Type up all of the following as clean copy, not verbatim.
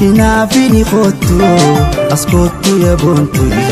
Inafini khotu askotu ya bontuli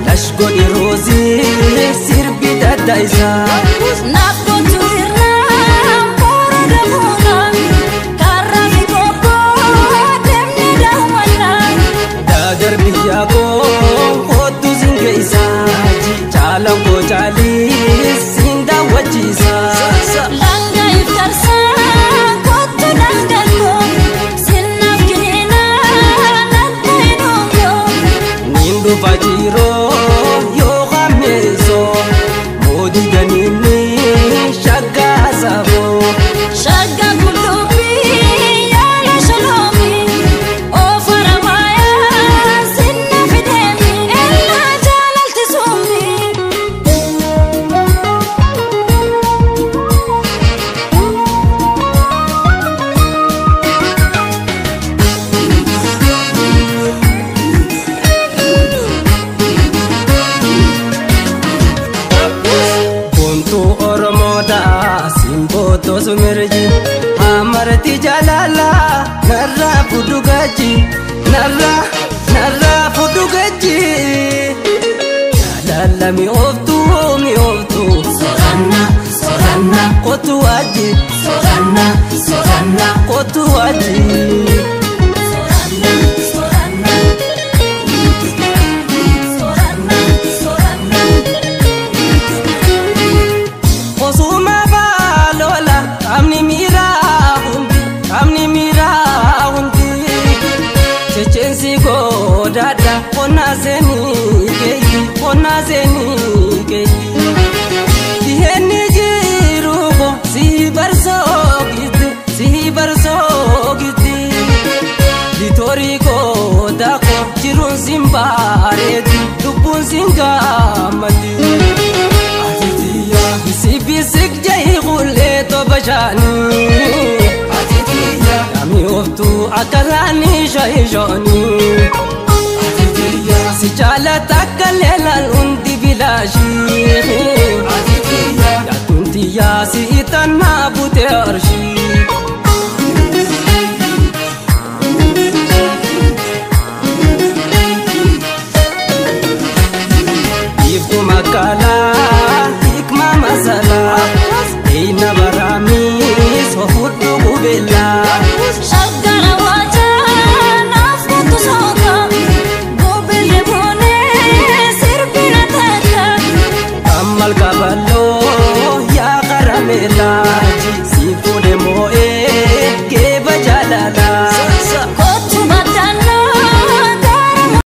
Lashgo di rozi sirbi dadaisa Nafko tuirna pora da muna Karami koko demni dawana Dadar biyako hotu zingeisa Chalam ko chali sinda wajisa Langa iftarsa kotu nangalko Sinnaf kinina nanta inongo Nindu fajiro Sumerji amarti jalala narra fudugaji narra fudugaji jalala mi oftu soranna kotu waji soranna kotu waji Dada ona zeni gei Diheni jirugo si barso giti Ditori ko dako jirun simbareti Dubun singamati Atitiya bisik jai gule to bajani Atitiya Yami oftu akarani shayjani Si chala takkalela undi bilashi Ya tunti ya si itanna bute arshi Iftu makala hikma masala Eina barami sofutu gubela Shagara waja nafkutu soka Malkaballo ya karamela si pode moe